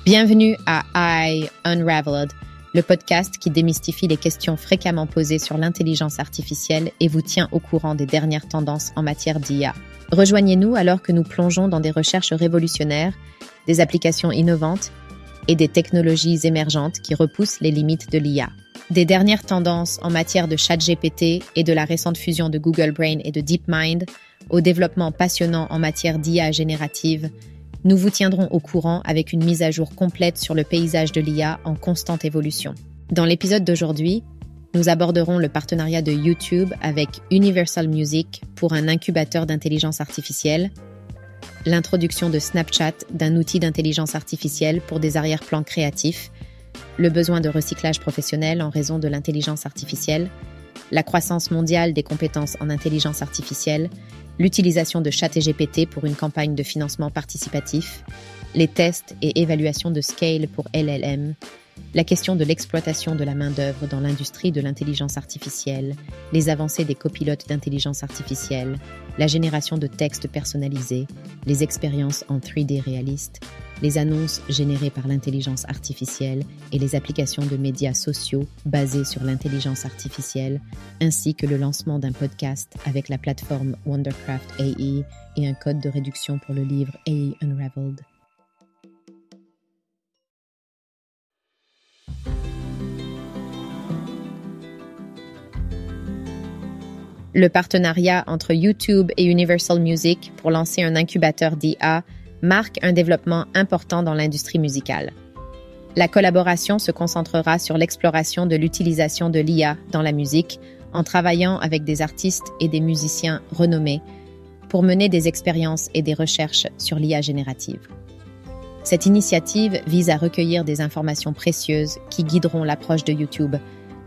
Bienvenue à I Unraveled, le podcast qui démystifie les questions fréquemment posées sur l'intelligence artificielle et vous tient au courant des dernières tendances en matière d'IA. Rejoignez-nous alors que nous plongeons dans des recherches révolutionnaires, des applications innovantes et des technologies émergentes qui repoussent les limites de l'IA. Des dernières tendances en matière de ChatGPT et de la récente fusion de Google Brain et de DeepMind, au développement passionnant en matière d'IA générative, nous vous tiendrons au courant avec une mise à jour complète sur le paysage de l'IA en constante évolution. Dans l'épisode d'aujourd'hui, nous aborderons le partenariat de YouTube avec Universal Music pour un incubateur d'intelligence artificielle, l'introduction de Snapchat d'un outil d'intelligence artificielle pour des arrière-plans créatifs, le besoin de recyclage professionnel en raison de l'intelligence artificielle, la croissance mondiale des compétences en intelligence artificielle, l'utilisation de ChatGPT pour une campagne de financement participatif, les tests et évaluations de scale pour LLM, la question de l'exploitation de la main-d'œuvre dans l'industrie de l'intelligence artificielle, les avancées des copilotes d'intelligence artificielle, la génération de textes personnalisés, les expériences en 3D réalistes, les annonces générées par l'intelligence artificielle et les applications de médias sociaux basées sur l'intelligence artificielle, ainsi que le lancement d'un podcast avec la plateforme Wondercraft AI et un code de réduction pour le livre AI Unraveled. Le partenariat entre YouTube et Universal Music pour lancer un incubateur d'IA marque un développement important dans l'industrie musicale. La collaboration se concentrera sur l'exploration de l'utilisation de l'IA dans la musique en travaillant avec des artistes et des musiciens renommés pour mener des expériences et des recherches sur l'IA générative. Cette initiative vise à recueillir des informations précieuses qui guideront l'approche de YouTube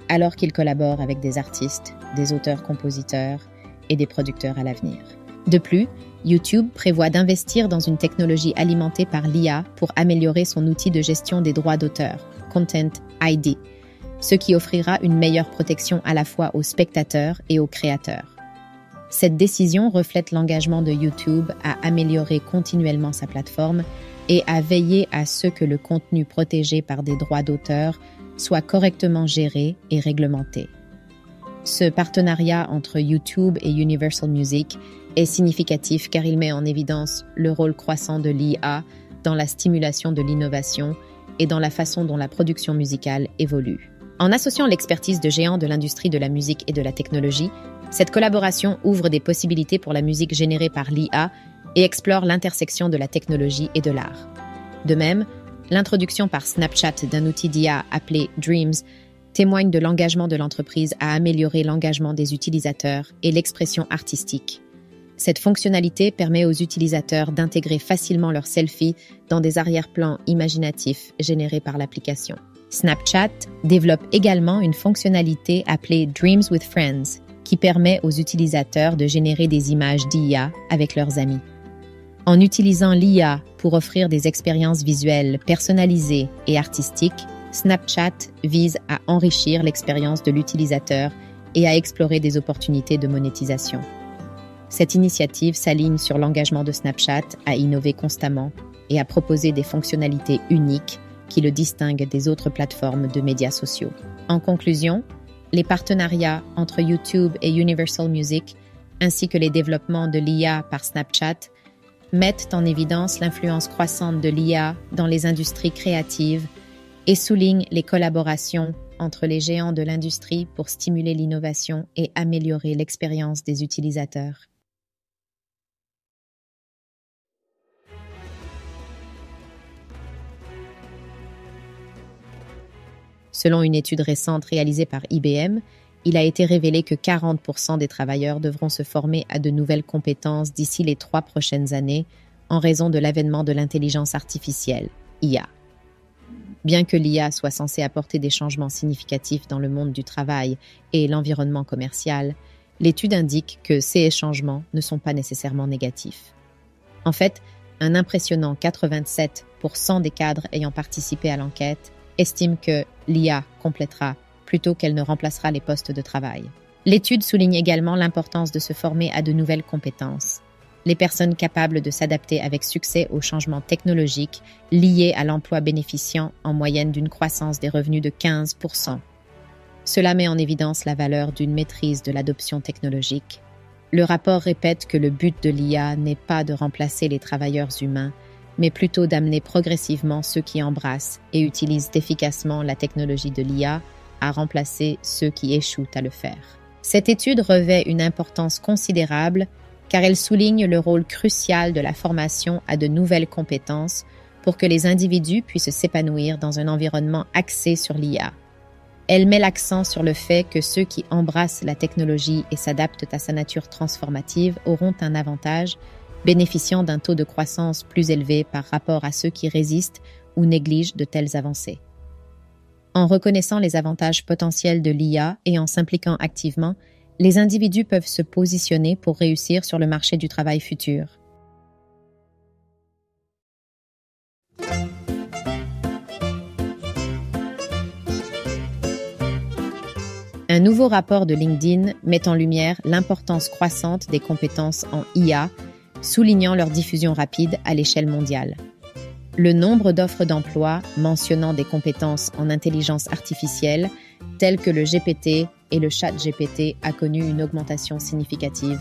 alors qu'il collabore avec des artistes, des auteurs-compositeurs et des producteurs à l'avenir. De plus, YouTube prévoit d'investir dans une technologie alimentée par l'IA pour améliorer son outil de gestion des droits d'auteur, Content ID, ce qui offrira une meilleure protection à la fois aux spectateurs et aux créateurs. Cette décision reflète l'engagement de YouTube à améliorer continuellement sa plateforme et à veiller à ce que le contenu protégé par des droits d'auteur soit correctement géré et réglementé. Ce partenariat entre YouTube et Universal Music est significatif car il met en évidence le rôle croissant de l'IA dans la stimulation de l'innovation et dans la façon dont la production musicale évolue. En associant l'expertise de géants de l'industrie de la musique et de la technologie, cette collaboration ouvre des possibilités pour la musique générée par l'IA et explore l'intersection de la technologie et de l'art. De même, l'introduction par Snapchat d'un outil d'IA appelé Dreams témoigne de l'engagement de l'entreprise à améliorer l'engagement des utilisateurs et l'expression artistique. Cette fonctionnalité permet aux utilisateurs d'intégrer facilement leurs selfies dans des arrière-plans imaginatifs générés par l'application. Snapchat développe également une fonctionnalité appelée Dreams with Friends qui permet aux utilisateurs de générer des images d'IA avec leurs amis. En utilisant l'IA pour offrir des expériences visuelles personnalisées et artistiques, Snapchat vise à enrichir l'expérience de l'utilisateur et à explorer des opportunités de monétisation. Cette initiative s'aligne sur l'engagement de Snapchat à innover constamment et à proposer des fonctionnalités uniques qui le distinguent des autres plateformes de médias sociaux. En conclusion, les partenariats entre YouTube et Universal Music, ainsi que les développements de l'IA par Snapchat, mettent en évidence l'influence croissante de l'IA dans les industries créatives et soulignent les collaborations entre les géants de l'industrie pour stimuler l'innovation et améliorer l'expérience des utilisateurs. Selon une étude récente réalisée par IBM, il a été révélé que 40% des travailleurs devront se former à de nouvelles compétences d'ici les 3 prochaines années en raison de l'avènement de l'intelligence artificielle, IA. Bien que l'IA soit censée apporter des changements significatifs dans le monde du travail et l'environnement commercial, l'étude indique que ces changements ne sont pas nécessairement négatifs. En fait, un impressionnant 87% des cadres ayant participé à l'enquête estiment que l'IA complétera plutôt qu'elle ne remplacera les postes de travail. L'étude souligne également l'importance de se former à de nouvelles compétences. les personnes capables de s'adapter avec succès aux changements technologiques liés à l'emploi bénéficiant en moyenne d'une croissance des revenus de 15%. Cela met en évidence la valeur d'une maîtrise de l'adoption technologique. Le rapport répète que le but de l'IA n'est pas de remplacer les travailleurs humains, mais plutôt d'amener progressivement ceux qui embrassent et utilisent efficacement la technologie de l'IA à remplacer ceux qui échouent à le faire. Cette étude revêt une importance considérable car elle souligne le rôle crucial de la formation à de nouvelles compétences pour que les individus puissent s'épanouir dans un environnement axé sur l'IA. Elle met l'accent sur le fait que ceux qui embrassent la technologie et s'adaptent à sa nature transformative auront un avantage, bénéficiant d'un taux de croissance plus élevé par rapport à ceux qui résistent ou négligent de telles avancées. En reconnaissant les avantages potentiels de l'IA et en s'impliquant activement, les individus peuvent se positionner pour réussir sur le marché du travail futur. Un nouveau rapport de LinkedIn met en lumière l'importance croissante des compétences en IA, soulignant leur diffusion rapide à l'échelle mondiale. Le nombre d'offres d'emploi mentionnant des compétences en intelligence artificielle, telles que le GPT et le ChatGPT, a connu une augmentation significative,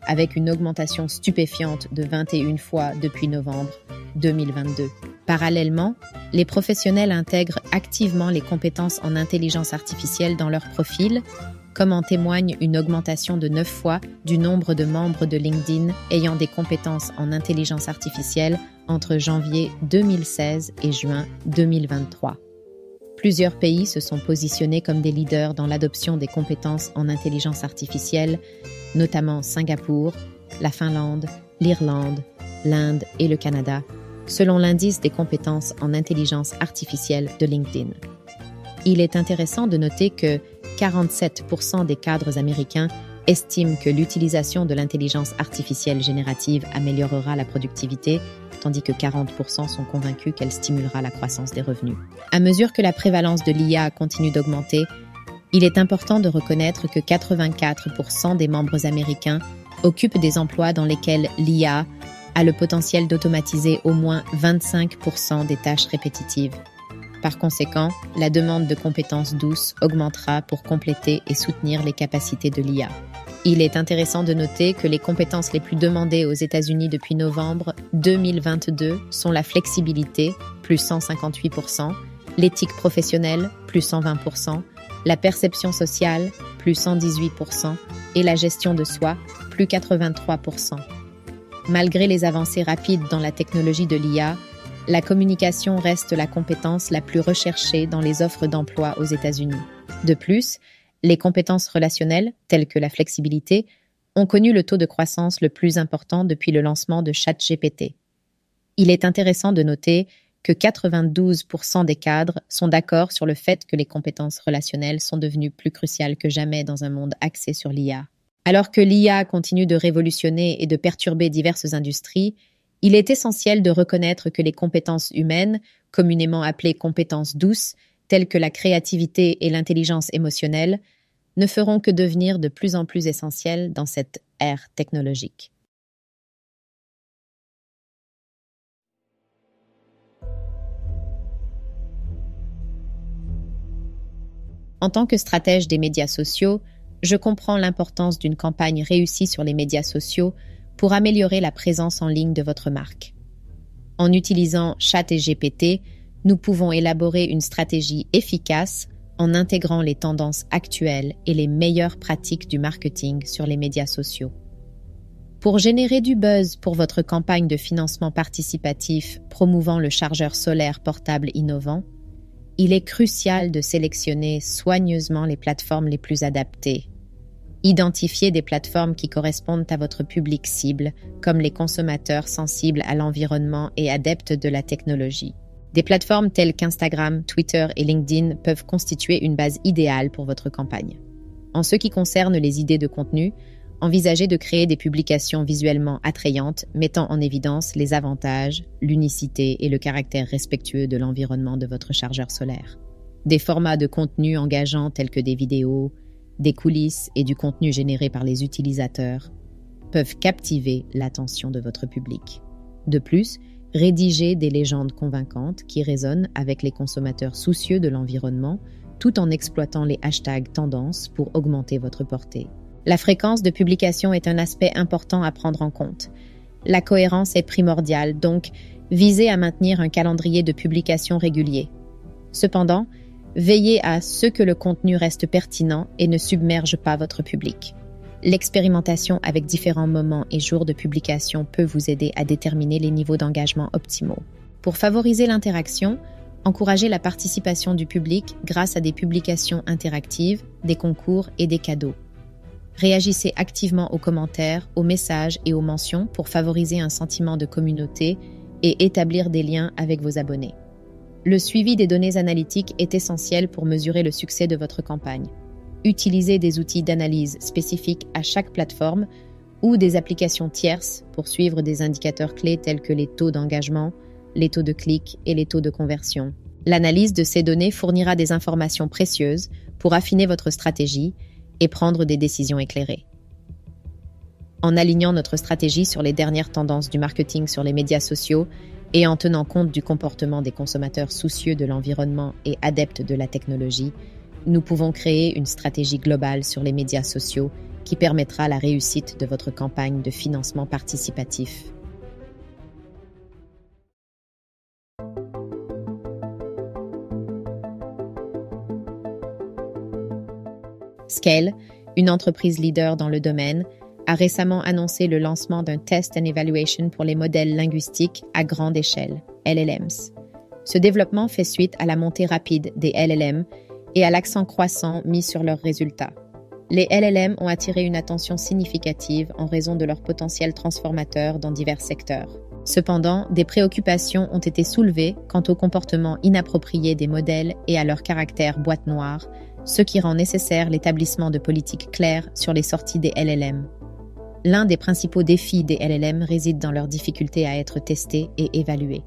avec une augmentation stupéfiante de 21 fois depuis novembre 2022. Parallèlement, les professionnels intègrent activement les compétences en intelligence artificielle dans leur profil, comme en témoigne une augmentation de 9 fois du nombre de membres de LinkedIn ayant des compétences en intelligence artificielle entre janvier 2016 et juin 2023. Plusieurs pays se sont positionnés comme des leaders dans l'adoption des compétences en intelligence artificielle, notamment Singapour, la Finlande, l'Irlande, l'Inde et le Canada, selon l'indice des compétences en intelligence artificielle de LinkedIn. Il est intéressant de noter que 47% des cadres américains estiment que l'utilisation de l'intelligence artificielle générative améliorera la productivité, tandis que 40% sont convaincus qu'elle stimulera la croissance des revenus. À mesure que la prévalence de l'IA continue d'augmenter, il est important de reconnaître que 84% des membres américains occupent des emplois dans lesquels l'IA a le potentiel d'automatiser au moins 25% des tâches répétitives. Par conséquent, la demande de compétences douces augmentera pour compléter et soutenir les capacités de l'IA. Il est intéressant de noter que les compétences les plus demandées aux États-Unis depuis novembre 2022 sont la flexibilité, plus 158%, l'éthique professionnelle, plus 120%, la perception sociale, plus 118%, et la gestion de soi, plus 83%. Malgré les avancées rapides dans la technologie de l'IA, la communication reste la compétence la plus recherchée dans les offres d'emploi aux États-Unis. De plus, les compétences relationnelles, telles que la flexibilité, ont connu le taux de croissance le plus important depuis le lancement de ChatGPT. Il est intéressant de noter que 92% des cadres sont d'accord sur le fait que les compétences relationnelles sont devenues plus cruciales que jamais dans un monde axé sur l'IA. Alors que l'IA continue de révolutionner et de perturber diverses industries, il est essentiel de reconnaître que les compétences humaines, communément appelées compétences douces, telles que la créativité et l'intelligence émotionnelle, ne feront que devenir de plus en plus essentielles dans cette ère technologique. En tant que stratège des médias sociaux, je comprends l'importance d'une campagne réussie sur les médias sociaux pour améliorer la présence en ligne de votre marque. En utilisant ChatGPT, nous pouvons élaborer une stratégie efficace en intégrant les tendances actuelles et les meilleures pratiques du marketing sur les médias sociaux. Pour générer du buzz pour votre campagne de financement participatif promouvant le chargeur solaire portable innovant, il est crucial de sélectionner soigneusement les plateformes les plus adaptées. Identifiez des plateformes qui correspondent à votre public cible, comme les consommateurs sensibles à l'environnement et adeptes de la technologie. Des plateformes telles qu'Instagram, Twitter et LinkedIn peuvent constituer une base idéale pour votre campagne. En ce qui concerne les idées de contenu, envisagez de créer des publications visuellement attrayantes mettant en évidence les avantages, l'unicité et le caractère respectueux de l'environnement de votre chargeur solaire. Des formats de contenu engageants tels que des vidéos, des coulisses et du contenu généré par les utilisateurs peuvent captiver l'attention de votre public. De plus, rédigez des légendes convaincantes qui résonnent avec les consommateurs soucieux de l'environnement, tout en exploitant les hashtags tendances pour augmenter votre portée. La fréquence de publication est un aspect important à prendre en compte. La cohérence est primordiale, donc visez à maintenir un calendrier de publication régulier. Cependant, veillez à ce que le contenu reste pertinent et ne submerge pas votre public. L'expérimentation avec différents moments et jours de publication peut vous aider à déterminer les niveaux d'engagement optimaux. Pour favoriser l'interaction, encouragez la participation du public grâce à des publications interactives, des concours et des cadeaux. Réagissez activement aux commentaires, aux messages et aux mentions pour favoriser un sentiment de communauté et établir des liens avec vos abonnés. Le suivi des données analytiques est essentiel pour mesurer le succès de votre campagne. Utilisez des outils d'analyse spécifiques à chaque plateforme ou des applications tierces pour suivre des indicateurs clés tels que les taux d'engagement, les taux de clics et les taux de conversion. L'analyse de ces données fournira des informations précieuses pour affiner votre stratégie et prendre des décisions éclairées. En alignant notre stratégie sur les dernières tendances du marketing sur les médias sociaux et en tenant compte du comportement des consommateurs soucieux de l'environnement et adeptes de la technologie, nous pouvons créer une stratégie globale sur les médias sociaux qui permettra la réussite de votre campagne de financement participatif. Scale, une entreprise leader dans le domaine, a récemment annoncé le lancement d'un Test and Evaluation pour les modèles linguistiques à grande échelle, LLMs. Ce développement fait suite à la montée rapide des LLM et à l'accent croissant mis sur leurs résultats. Les LLM ont attiré une attention significative en raison de leur potentiel transformateur dans divers secteurs. Cependant, des préoccupations ont été soulevées quant au comportement inapproprié des modèles et à leur caractère boîte noire, ce qui rend nécessaire l'établissement de politiques claires sur les sorties des LLM. L'un des principaux défis des LLM réside dans leur difficulté à être testés et évalués.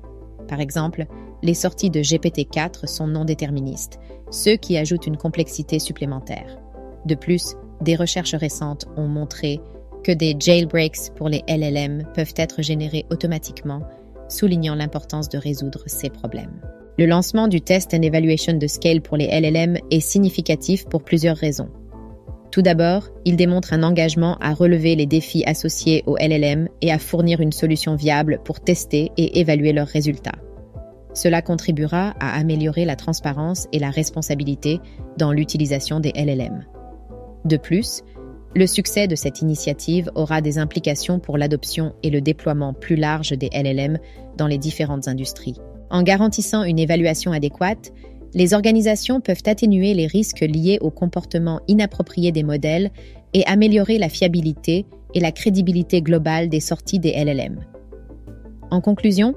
Par exemple, les sorties de GPT-4 sont non déterministes, ce qui ajoute une complexité supplémentaire. De plus, des recherches récentes ont montré que des jailbreaks pour les LLM peuvent être générés automatiquement, soulignant l'importance de résoudre ces problèmes. Le lancement du Test and Evaluation de Scale pour les LLM est significatif pour plusieurs raisons. Tout d'abord, il démontre un engagement à relever les défis associés aux LLM et à fournir une solution viable pour tester et évaluer leurs résultats. Cela contribuera à améliorer la transparence et la responsabilité dans l'utilisation des LLM. De plus, le succès de cette initiative aura des implications pour l'adoption et le déploiement plus large des LLM dans les différentes industries. En garantissant une évaluation adéquate, les organisations peuvent atténuer les risques liés au comportement inapproprié des modèles et améliorer la fiabilité et la crédibilité globale des sorties des LLM. En conclusion,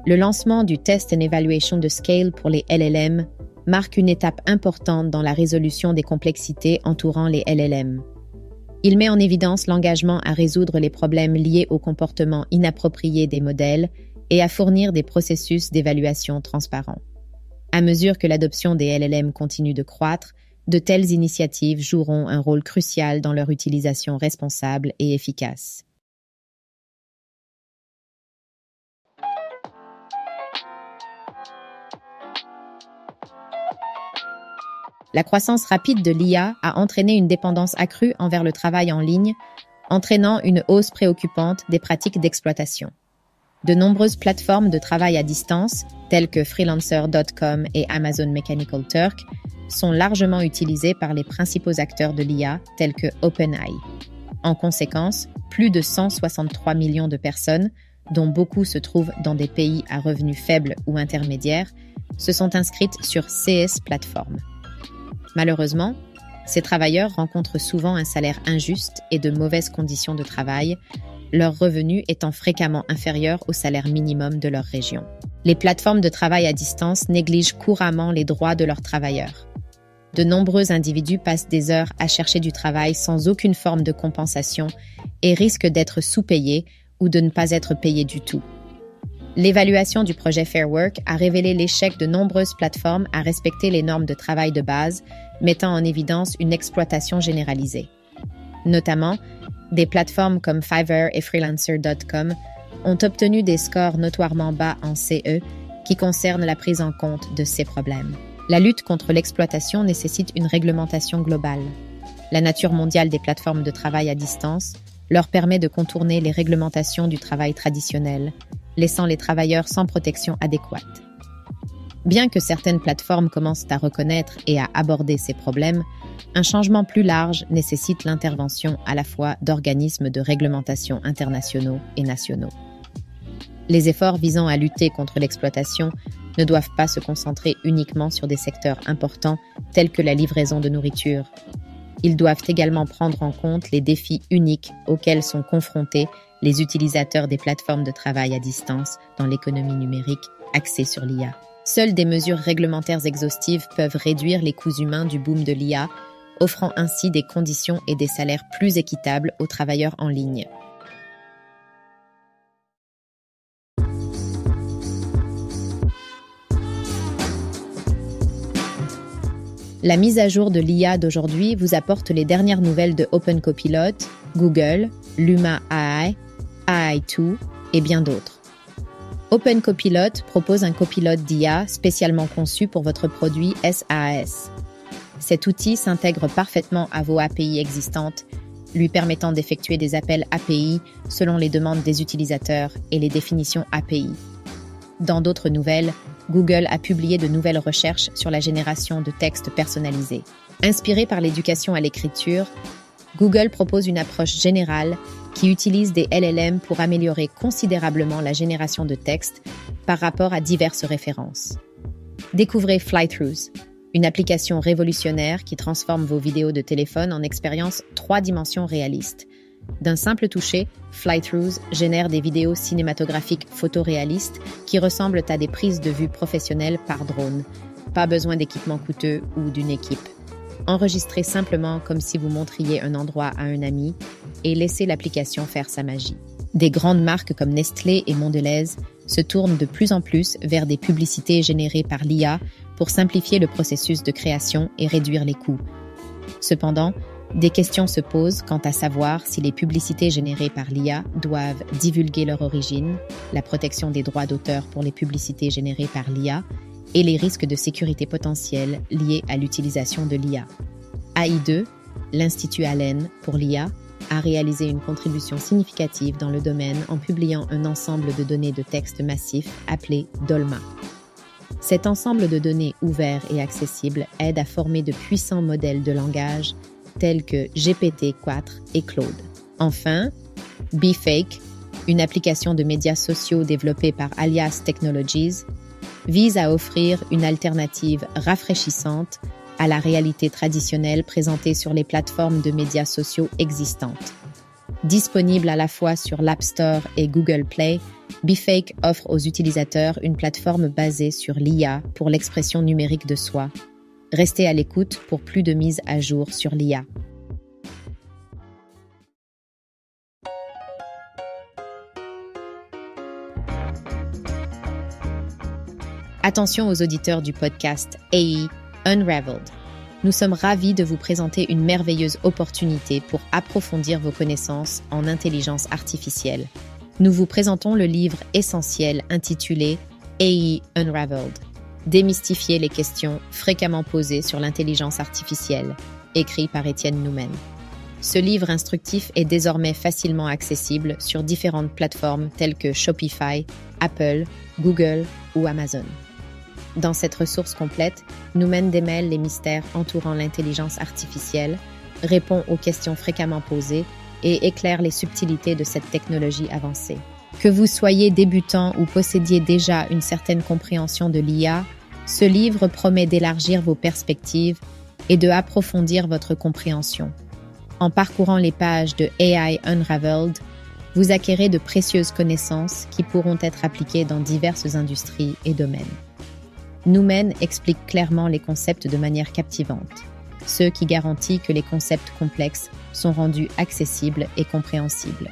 le lancement du Test and Evaluation de Scale pour les LLM marque une étape importante dans la résolution des complexités entourant les LLM. Il met en évidence l'engagement à résoudre les problèmes liés au comportement inapproprié des modèles et à fournir des processus d'évaluation transparents. À mesure que l'adoption des LLM continue de croître, de telles initiatives joueront un rôle crucial dans leur utilisation responsable et efficace. La croissance rapide de l'IA a entraîné une dépendance accrue envers le travail en ligne, entraînant une hausse préoccupante des pratiques d'exploitation. De nombreuses plateformes de travail à distance, telles que Freelancer.com et Amazon Mechanical Turk, sont largement utilisées par les principaux acteurs de l'IA, tels que OpenAI. En conséquence, plus de 163 millions de personnes, dont beaucoup se trouvent dans des pays à revenus faibles ou intermédiaires, se sont inscrites sur CS Platform. Malheureusement, ces travailleurs rencontrent souvent un salaire injuste et de mauvaises conditions de travail, leurs revenus étant fréquemment inférieurs au salaire minimum de leur région. Les plateformes de travail à distance négligent couramment les droits de leurs travailleurs. De nombreux individus passent des heures à chercher du travail sans aucune forme de compensation et risquent d'être sous-payés ou de ne pas être payés du tout. L'évaluation du projet Fair Work a révélé l'échec de nombreuses plateformes à respecter les normes de travail de base, mettant en évidence une exploitation généralisée. Notamment, des plateformes comme Fiverr et Freelancer.com ont obtenu des scores notoirement bas en CE qui concernent la prise en compte de ces problèmes. La lutte contre l'exploitation nécessite une réglementation globale. La nature mondiale des plateformes de travail à distance leur permet de contourner les réglementations du travail traditionnel, laissant les travailleurs sans protection adéquate. Bien que certaines plateformes commencent à reconnaître et à aborder ces problèmes, un changement plus large nécessite l'intervention à la fois d'organismes de réglementation internationaux et nationaux. Les efforts visant à lutter contre l'exploitation ne doivent pas se concentrer uniquement sur des secteurs importants tels que la livraison de nourriture. Ils doivent également prendre en compte les défis uniques auxquels sont confrontés les utilisateurs des plateformes de travail à distance dans l'économie numérique axée sur l'IA. Seules des mesures réglementaires exhaustives peuvent réduire les coûts humains du boom de l'IA, offrant ainsi des conditions et des salaires plus équitables aux travailleurs en ligne. La mise à jour de l'IA d'aujourd'hui vous apporte les dernières nouvelles de OpenCopilot, Google, Luma AI, AI2 et bien d'autres. OpenCopilot propose un copilote d'IA spécialement conçu pour votre produit SaaS. Cet outil s'intègre parfaitement à vos API existantes, lui permettant d'effectuer des appels API selon les demandes des utilisateurs et les définitions API. Dans d'autres nouvelles, Google a publié de nouvelles recherches sur la génération de textes personnalisés. Inspiré par l'éducation à l'écriture, Google propose une approche générale qui utilise des LLM pour améliorer considérablement la génération de textes par rapport à diverses références. Découvrez Flythroughs, une application révolutionnaire qui transforme vos vidéos de téléphone en expériences 3 dimensions réalistes. D'un simple toucher, Flythroughs génère des vidéos cinématographiques photoréalistes qui ressemblent à des prises de vue professionnelles par drone. Pas besoin d'équipement coûteux ou d'une équipe. Enregistrez simplement comme si vous montriez un endroit à un ami et laissez l'application faire sa magie. Des grandes marques comme Nestlé et Mondelez se tournent de plus en plus vers des publicités générées par l'IA pour simplifier le processus de création et réduire les coûts. Cependant, des questions se posent quant à savoir si les publicités générées par l'IA doivent divulguer leur origine, la protection des droits d'auteur pour les publicités générées par l'IA et les risques de sécurité potentiels liés à l'utilisation de l'IA. AI2, l'Institut Allen pour l'IA, a réalisé une contribution significative dans le domaine en publiant un ensemble de données de texte massif appelé DOLMA. Cet ensemble de données ouverts et accessibles aide à former de puissants modèles de langage tels que GPT-4 et Claude. Enfin, BeFake, une application de médias sociaux développée par Alias Technologies, vise à offrir une alternative rafraîchissante à la réalité traditionnelle présentée sur les plateformes de médias sociaux existantes. Disponible à la fois sur l'App Store et Google Play, BeFake offre aux utilisateurs une plateforme basée sur l'IA pour l'expression numérique de soi. Restez à l'écoute pour plus de mises à jour sur l'IA. Attention aux auditeurs du podcast AI Unraveled. Nous sommes ravis de vous présenter une merveilleuse opportunité pour approfondir vos connaissances en intelligence artificielle. Nous vous présentons le livre essentiel intitulé AI Unraveled. Démystifier les questions fréquemment posées sur l'intelligence artificielle, écrit par Étienne Noumen. Ce livre instructif est désormais facilement accessible sur différentes plateformes telles que Shopify, Apple, Google ou Amazon. Dans cette ressource complète, Noumen démêle les mystères entourant l'intelligence artificielle, répond aux questions fréquemment posées et éclaire les subtilités de cette technologie avancée. Que vous soyez débutant ou possédiez déjà une certaine compréhension de l'IA, ce livre promet d'élargir vos perspectives et de approfondir votre compréhension. En parcourant les pages de AI Unraveled, vous acquérez de précieuses connaissances qui pourront être appliquées dans diverses industries et domaines. Noumen explique clairement les concepts de manière captivante, ce qui garantit que les concepts complexes sont rendus accessibles et compréhensibles.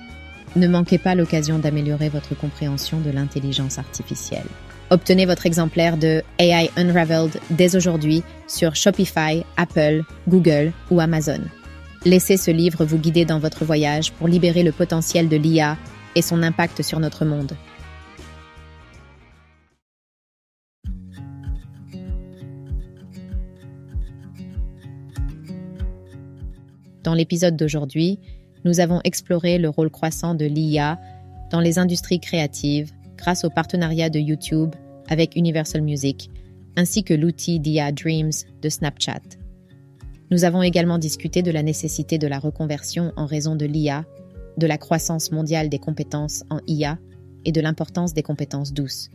Ne manquez pas l'occasion d'améliorer votre compréhension de l'intelligence artificielle. Obtenez votre exemplaire de AI Unraveled dès aujourd'hui sur Shopify, Apple, Google ou Amazon. Laissez ce livre vous guider dans votre voyage pour libérer le potentiel de l'IA et son impact sur notre monde. Dans l'épisode d'aujourd'hui, nous avons exploré le rôle croissant de l'IA dans les industries créatives grâce au partenariat de YouTube avec Universal Music, ainsi que l'outil d'IA Dreams de Snapchat. Nous avons également discuté de la nécessité de la reconversion en raison de l'IA, de la croissance mondiale des compétences en IA et de l'importance des compétences douces.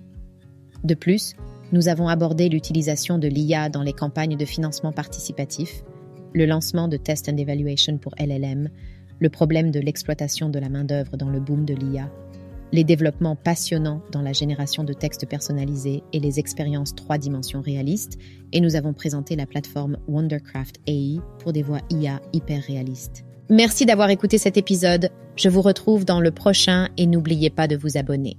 De plus, nous avons abordé l'utilisation de l'IA dans les campagnes de financement participatif, le lancement de Test and Evaluation pour LLM, le problème de l'exploitation de la main-d'œuvre dans le boom de l'IA, les développements passionnants dans la génération de textes personnalisés et les expériences 3 dimensions réalistes, et nous avons présenté la plateforme Wondercraft AI pour des voix IA hyper réalistes. Merci d'avoir écouté cet épisode. Je vous retrouve dans le prochain et n'oubliez pas de vous abonner.